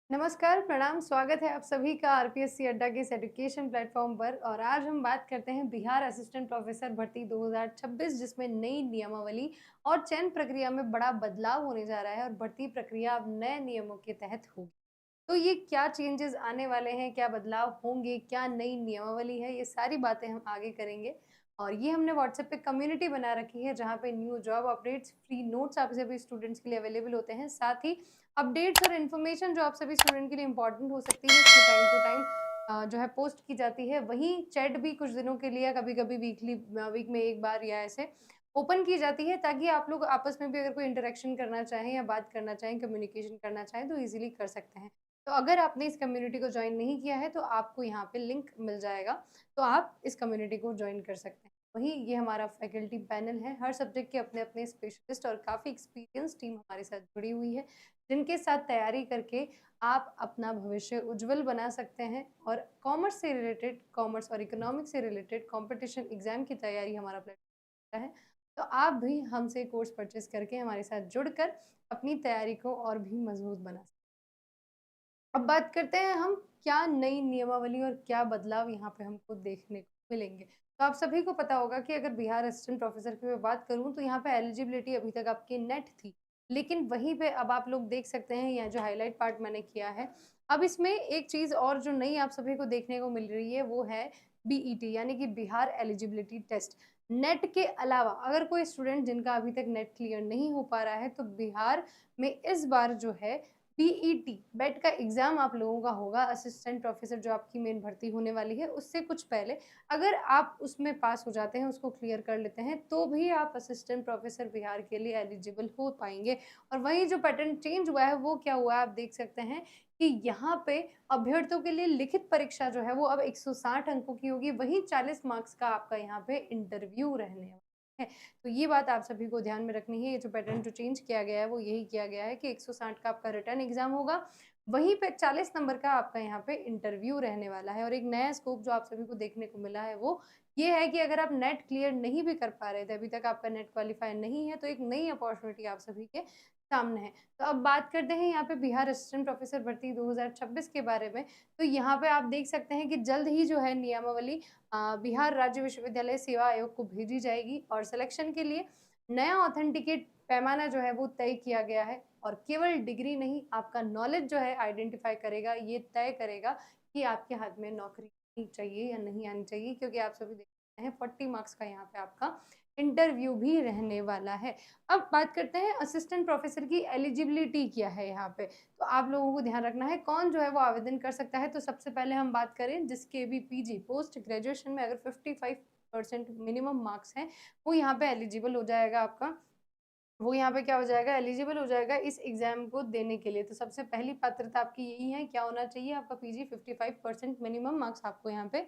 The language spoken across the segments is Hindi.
नमस्कार, प्रणाम, स्वागत है आप सभी का आरपीएससी अड्डा के इस एजुकेशन प्लेटफॉर्म पर। और आज हम बात करते हैं बिहार असिस्टेंट प्रोफेसर भर्ती 2026, जिसमें नई नियमावली और चयन प्रक्रिया में बड़ा बदलाव होने जा रहा है और भर्ती प्रक्रिया अब नए नियमों के तहत होगी। तो ये क्या चेंजेस आने वाले हैं, क्या बदलाव होंगे, क्या नई नियमावली है, ये सारी बातें हम आगे करेंगे। और ये हमने व्हाट्सएप पे कम्युनिटी बना रखी है, जहाँ पे new job updates, free notes आप सभी स्टूडेंट्स के लिए अवेलेबल होते हैं। साथ ही अपडेट्स और इन्फॉर्मेशन जो आप सभी स्टूडेंट के लिए इम्पोर्टेंट हो सकती है, इसमें टाइम टू टाइम जो है पोस्ट की जाती है। वहीं चैट भी कुछ दिनों के लिए, कभी-कभी वीक में 1 बार या ऐसे ओपन की जाती है, ताकि आप लोग आपस में भी अगर कोई इंटरेक्शन करना चाहें या बात करना चाहें, कम्युनिकेशन करना चाहें, तो ईज़िली कर सकते हैं। तो अगर आपने इस कम्युनिटी को जॉइन नहीं किया है, तो आपको यहाँ पे लिंक मिल जाएगा, तो आप इस कम्युनिटी को जॉइन कर सकते हैं। वहीं ये हमारा फैकल्टी पैनल है, हर सब्जेक्ट के अपने-अपने स्पेशलिस्ट और काफ़ी एक्सपीरियंस टीम हमारे साथ जुड़ी हुई है, जिनके साथ तैयारी करके आप अपना भविष्य उज्जवल बना सकते हैं। और कॉमर्स और इकोनॉमिक्स से रिलेटेड कॉम्पिटिशन एग्जाम की तैयारी हमारा प्लेटफॉर्म है। तो आप भी हमसे कोर्स परचेज करके हमारे साथ जुड़कर अपनी तैयारी को और भी मजबूत बना सकते हैं। अब बात करते हैं हम, क्या नई नियमावली और क्या बदलाव यहाँ पे हमको देखने को मिलेंगे। तो आप सभी को पता होगा कि अगर बिहार असिस्टेंट प्रोफेसर की मैं बात करूँ, तो यहाँ पे एलिजिबिलिटी अभी तक आपकी नेट थी। लेकिन वहीं पे अब आप लोग देख सकते हैं, यहाँ जो हाइलाइट पार्ट मैंने किया है, अब इसमें एक चीज़ और जो नई आप सभी को देखने को मिल रही है, वो है बीईटी, यानी कि बिहार एलिजिबिलिटी टेस्ट। नेट के अलावा अगर कोई स्टूडेंट जिनका अभी तक नेट क्लियर नहीं हो पा रहा है, तो बिहार में इस बार जो है बीईटी बेट का एग्ज़ाम आप लोगों का होगा। असिस्टेंट प्रोफ़ेसर जो आपकी मेन भर्ती होने वाली है, उससे कुछ पहले अगर आप उसमें पास हो जाते हैं, उसको क्लियर कर लेते हैं, तो भी आप असिस्टेंट प्रोफ़ेसर बिहार के लिए एलिजिबल हो पाएँगे। और वहीं जो पैटर्न चेंज हुआ है, वो क्या हुआ है, आप देख सकते हैं कि यहाँ पे अभ्यर्थियों के लिए लिखित परीक्षा जो है, वो अब 160 अंकों की होगी, वहीं 40 मार्क्स का आपका यहाँ पे इंटरव्यू रहने वाला है। तो ये बात आप सभी को ध्यान में रखनी है। ये जो पैटर्न जो चेंज किया गया है, वो यही किया गया है कि 160 का आपका रिटर्न एग्ज़ाम होगा, वहीं पे 40 नंबर का आपका यहाँ पे इंटरव्यू रहने वाला है। और एक नया स्कोप जो आप सभी को देखने को मिला है, वो ये है कि अगर आप नेट क्लियर नहीं भी कर पा रहे थे, अभी तक आपका नेट क्वालीफाई नहीं है, तो एक नई अपॉर्च्युनिटी आप सभी के सामने है। तो अब बात करते हैं यहाँ पे बिहार असिस्टेंट प्रोफ़ेसर भर्ती 2026 के बारे में। तो यहाँ पे आप देख सकते हैं कि जल्द ही जो है नियमावली बिहार राज्य विश्वविद्यालय सेवा आयोग को भेजी जाएगी, और सिलेक्शन के लिए नया ऑथेंटिकेट पैमाना जो है वो तय किया गया है। और केवल डिग्री नहीं, आपका नॉलेज जो है आइडेंटिफाई करेगा, ये तय करेगा कि आपके हाथ में नौकरी आनी चाहिए या नहीं आनी चाहिए, क्योंकि आप सभी देखते हैं 40 मार्क्स का यहाँ पे आपका इंटरव्यू भी रहने वाला है। अब बात करते हैं असिस्टेंट प्रोफेसर की एलिजिबिलिटी क्या है यहाँ पे। तो आप लोगों को ध्यान रखना है, कौन जो है वो आवेदन कर सकता है। तो सबसे पहले हम बात करें, जिसके भी पीजी पोस्ट ग्रेजुएशन में अगर 55% मिनिमम मार्क्स हैं, वो यहाँ पे एलिजिबल हो जाएगा आपका। वो यहाँ पे क्या हो जाएगा, एलिजिबल हो जाएगा इस एग्ज़ाम को देने के लिए। तो सबसे पहली पात्रता आपकी यही है, क्या होना चाहिए आपका पीजी 55% मिनिमम मार्क्स आपको यहाँ पे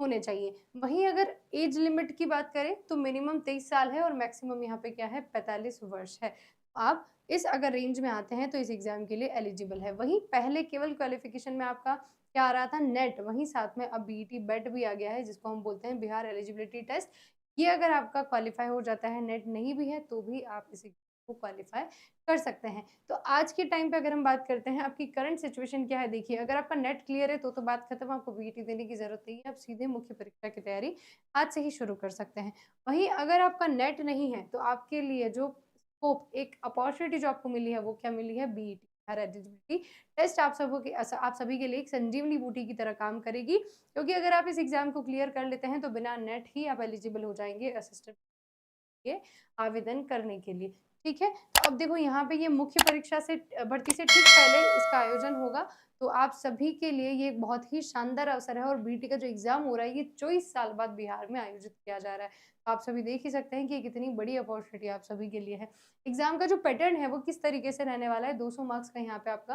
होने चाहिए। वहीं अगर एज लिमिट की बात करें, तो मिनिमम 23 साल है और मैक्सिमम यहाँ पे क्या है, 45 वर्ष है। आप इस अगर रेंज में आते हैं, तो इस एग्ज़ाम के लिए एलिजिबल है। वहीं पहले केवल क्वालिफ़िकेशन में आपका क्या आ रहा था, नेट, वहीं साथ में अब बीईटी बेट भी आ गया है, जिसको हम बोलते हैं बिहार एलिजिबिलिटी टेस्ट। ये अगर आपका क्वालीफाई हो जाता है, नेट नहीं भी है, तो भी आप इस एग्ज़ाम को क्वालीफाई कर सकते हैं। तो आज के टाइम पे अगर हम बात करते हैं, आपकी करंट सिचुएशन क्या है, देखिए अगर आपका नेट क्लियर है, तो बात खत्म, आपको बीईटी देने की ज़रूरत नहीं है, आप सीधे मुख्य परीक्षा की तैयारी आज से ही शुरू कर सकते हैं। वहीं अगर आपका नेट नहीं है, तो आपके लिए जो स्कोप, एक अपॉर्च्युनिटी जो आपको मिली है, वो क्या मिली है, बीईटी बिहार एलिजिबिलिटी टेस्ट आप सभी के लिए एक संजीवनी बूटी की तरह काम करेगी। क्योंकि अगर आप इस एग्ज़ाम को क्लियर कर लेते हैं, तो बिना नेट ही आप एलिजिबल हो जाएँगे असिस्टेंट के आवेदन करने के लिए, ठीक है? तो अब देखो, यहाँ पे ये मुख्य परीक्षा से भर्ती से ठीक पहले इसका आयोजन होगा, तो आप सभी के लिए ये एक बहुत ही शानदार अवसर है। और बीटी का जो एग्ज़ाम हो रहा है, ये 24 साल बाद बिहार में आयोजित किया जा रहा है। तो आप सभी देख ही सकते हैं कि ये कितनी बड़ी अपॉर्च्युनिटी आप सभी के लिए है। एग्ज़ाम का जो पैटर्न है, वो किस तरीके से रहने वाला है, 200 मार्क्स का यहाँ पे आपका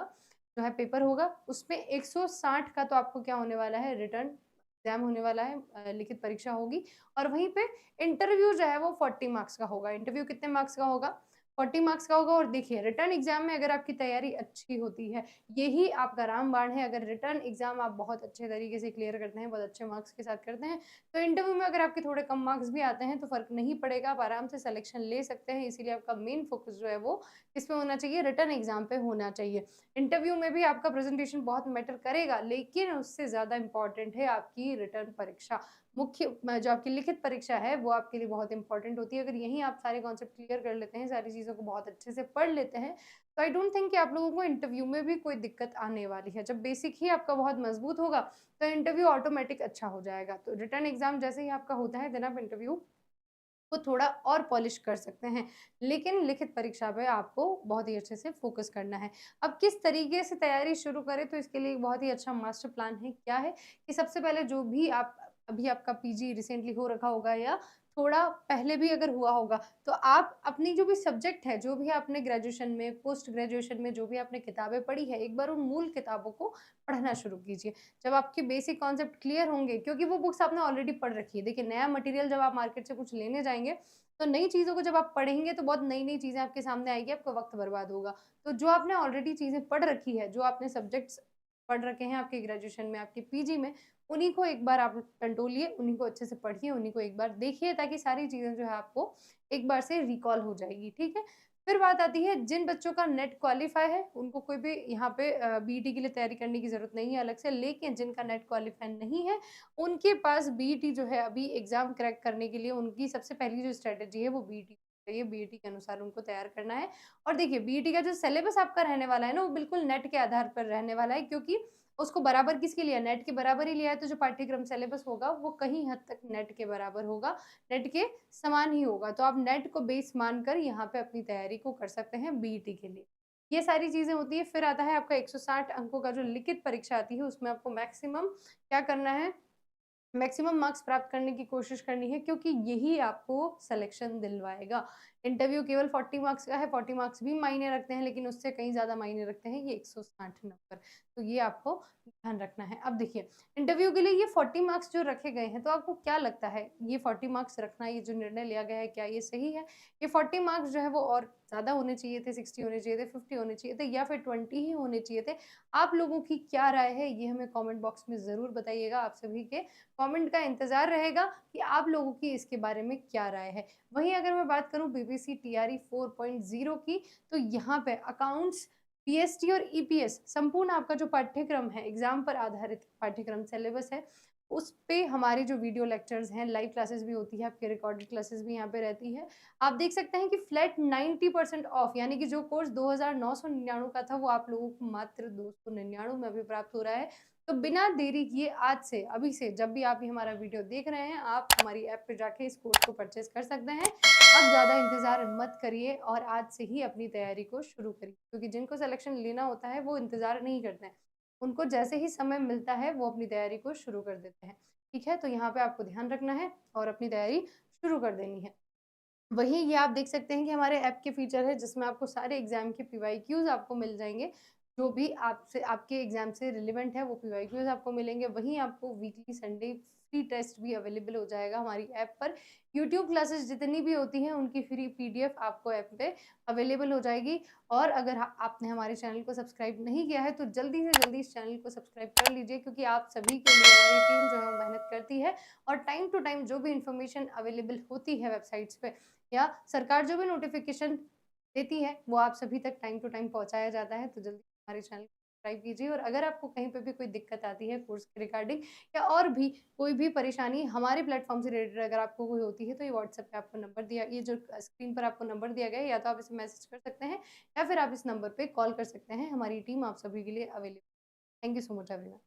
जो है पेपर होगा, उसमें 160 का तो आपको क्या होने वाला है, रिटर्न एग्ज़ाम होने वाला है, लिखित परीक्षा होगी। और वहीं पे इंटरव्यू जो है वो 40 मार्क्स का होगा। इंटरव्यू कितने मार्क्स का होगा? 40 मार्क्स का होगा। और देखिए रिटर्न एग्ज़ाम में अगर आपकी तैयारी अच्छी होती है, यही आपका रामबाण है। अगर रिटर्न एग्ज़ाम आप बहुत अच्छे तरीके से क्लियर करते हैं, बहुत अच्छे मार्क्स के साथ करते हैं, तो इंटरव्यू में अगर आपके थोड़े कम मार्क्स भी आते हैं तो फ़र्क नहीं पड़ेगा, आप आराम से सिलेक्शन ले सकते हैं। इसीलिए आपका मेन फ़ोकस जो है वो किस पे होना चाहिए, रिटर्न एग्ज़ाम पे होना चाहिए। इंटरव्यू में भी आपका प्रेज़ेंटेशन बहुत मैटर करेगा, लेकिन उससे ज़्यादा इम्पोर्टेंट है आपकी रिटर्न परीक्षा। मुख्य जो आपकी लिखित परीक्षा है, वो आपके लिए बहुत इम्पोर्टेंट होती है। अगर यहीं आप सारे कॉन्सेप्ट क्लियर कर लेते हैं, सारी चीज़ों को बहुत अच्छे से पढ़ लेते हैं, तो आई डोंट थिंक कि आप लोगों को इंटरव्यू में भी कोई दिक्कत आने वाली है। जब बेसिक ही आपका बहुत मज़बूत होगा, तो इंटरव्यू ऑटोमैटिक अच्छा हो जाएगा। तो रिटर्न एग्ज़ाम जैसे ही आपका होता है, देन आप इंटरव्यू को थोड़ा और पॉलिश कर सकते हैं। लेकिन लिखित परीक्षा पे आपको बहुत ही अच्छे से फ़ोकस करना है। अब किस तरीके से तैयारी शुरू करें, तो इसके लिए एक बहुत ही अच्छा मास्टर प्लान है। क्या है कि सबसे पहले जो भी आप अभी आपका पीजी रिसेंटली हो रखा होगा या थोड़ा पहले भी अगर हुआ होगा, तो आप अपनी जो भी सब्जेक्ट है, जो भी आपने ग्रेजुएशन में, पोस्ट ग्रेजुएशन में जो भी आपने किताबें पढ़ी है, एक बार उन मूल किताबों को पढ़ना शुरू कीजिए। जब आपके बेसिक कॉन्सेप्ट क्लियर होंगे, क्योंकि वो बुक्स आपने ऑलरेडी पढ़ रखी है। देखिए नया मटेरियल जब आप मार्केट से कुछ लेने जाएँगे, तो नई चीज़ों को जब आप पढ़ेंगे तो बहुत नई-नई चीज़ें आपके सामने आएगी, आपका वक़्त बर्बाद होगा। तो जो आपने ऑलरेडी चीज़ें पढ़ रखी है, जो आपने सब्जेक्ट्स पढ़ रखे हैं आपके ग्रेजुएशन में, आपके पीजी में, उन्हीं को एक बार आप टंटोलिए, उन्हीं को अच्छे से पढ़िए, उन्हीं को एक बार देखिए, ताकि सारी चीज़ें जो है आपको एक बार से रिकॉल हो जाएगी, ठीक है? फिर बात आती है जिन बच्चों का नेट क्वालीफाई है, उनको कोई भी यहाँ पे बीईटी के लिए तैयारी करने की ज़रूरत नहीं है अलग से, लेकिन जिनका नेट क्वालीफाई नहीं है, उनके पास बीईटी जो है अभी एग्ज़ाम क्रैक करने के लिए उनकी सबसे पहली जो स्ट्रैटेजी है वो बीईटी है, बीईटी के अनुसार उनको तैयार करना है। और देखिए बीईटी का जो सिलेबस आपका रहने वाला है ना, वो बिल्कुल नेट के आधार पर रहने वाला है, क्योंकि उसको बराबर किसके लिया है? नेट के बराबर ही लिया है, तो जो पाठ्यक्रम सिलेबस होगा वो कहीं हद तक नेट के बराबर होगा, नेट के समान ही होगा। तो आप नेट को बेस मानकर यहाँ पे अपनी तैयारी को कर सकते हैं बीईटी के लिए। ये सारी चीज़ें होती हैं, फिर आता है आपका 160 अंकों का जो लिखित परीक्षा आती है, उसमें आपको मैक्सिमम क्या करना है, मैक्सिमम मार्क्स प्राप्त करने की कोशिश करनी है, क्योंकि यही आपको सिलेक्शन दिलवाएगा। इंटरव्यू केवल 40 मार्क्स का है, 40 मार्क्स भी मायने रखते हैं, लेकिन उससे कहीं ज़्यादा मायने रखते हैं ये 160 नंबर। तो ये आपको ध्यान रखना है। अब देखिए, इंटरव्यू के लिए ये 40 मार्क्स जो रखे गए हैं, तो आपको क्या लगता है ये 40 मार्क्स रखना, ये जो निर्णय लिया गया है, क्या ये सही है? ये 40 मार्क्स जो है वो और ज़्यादा होने चाहिए थे, 60 होने चाहिए थे, 50 होने चाहिए थे, या फिर 20 ही होने चाहिए थे? आप लोगों की क्या राय है, ये हमें कमेंट बॉक्स में ज़रूर बताइएगा। आप सभी के कमेंट का इंतज़ार रहेगा कि आप लोगों की इसके बारे में क्या राय है। वहीं अगर मैं बात करूँ बीपीएससी टीआरई 4.0 की, तो यहाँ पे अकाउंट्स, पीएसटी और ईपीएस संपूर्ण आपका जो पाठ्यक्रम है, एग्ज़ाम पर आधारित पाठ्यक्रम सिलेबस है, उस पे हमारी जो वीडियो लेक्चर्स हैं, लाइव क्लासेस भी होती है, आपकी रिकॉर्डेड क्लासेस भी यहाँ पे रहती है। आप देख सकते हैं कि फ्लैट 90% ऑफ, यानी कि जो कोर्स 2,999 का था, वो आप लोगों को मात्र 299 में अभी प्राप्त हो रहा है। तो बिना देरी किए आज से, अभी से, जब भी आप ये हमारा वीडियो देख रहे हैं, आप हमारी ऐप पे जाके इस कोर्स को परचेज़ कर सकते हैं। अब ज़्यादा इंतज़ार मत करिए और आज से ही अपनी तैयारी को शुरू करिए, क्योंकि जिनको सिलेक्शन लेना होता है, वो इंतज़ार नहीं करते हैं। उनको जैसे ही समय मिलता है, वो अपनी तैयारी को शुरू कर देते हैं। ठीक है? तो यहाँ पे आपको ध्यान रखना है और अपनी तैयारी शुरू कर देनी है। वहीं ये आप देख सकते हैं कि हमारे ऐप के फीचर है, जिसमें आपको सारे एग्ज़ाम के पीवाईक्यूज़ आपको मिल जाएँगे। जो भी आपसे आपके एग्ज़ाम से रिलेवेंट है, वो पीवाईक्यूज़ आपको मिलेंगे। वहीं आपको वीकली संडे फ्री टेस्ट भी अवेलेबल हो जाएगा हमारी ऐप पर। यूट्यूब क्लासेस जितनी भी होती हैं, उनकी फ्री पीडीएफ आपको ऐप पे अवेलेबल हो जाएगी। और अगर आपने हमारे चैनल को सब्सक्राइब नहीं किया है, तो जल्दी से जल्दी इस चैनल को सब्सक्राइब कर लीजिए, क्योंकि आप सभी के लिए हमारी टीम जो है वो मेहनत करती है। और टाइम टू टाइम जो भी इन्फॉर्मेशन अवेलेबल होती है वेबसाइट्स पे, या सरकार जो भी नोटिफ़िकेशन देती है, वो आप सभी तक टाइम टू टाइम पहुँचाया जाता है। तो जल्दी हमारे चैनल को सब्सक्राइब कीजिए। और अगर आपको कहीं पे भी कोई दिक्कत आती है कोर्स के रिगार्डिंग, या और भी कोई भी परेशानी हमारे प्लेटफ़ॉर्म से रिलेटेड अगर आपको कोई होती है, तो ये व्हाट्सएप पे आपको नंबर दिया, ये जो स्क्रीन पर आपको नंबर दिया गया है, या तो आप इसे मैसेज कर सकते हैं, या फिर आप इस नंबर पे कॉल कर सकते हैं। हमारी टीम आप सभी के लिए available. Thank you so much everyone.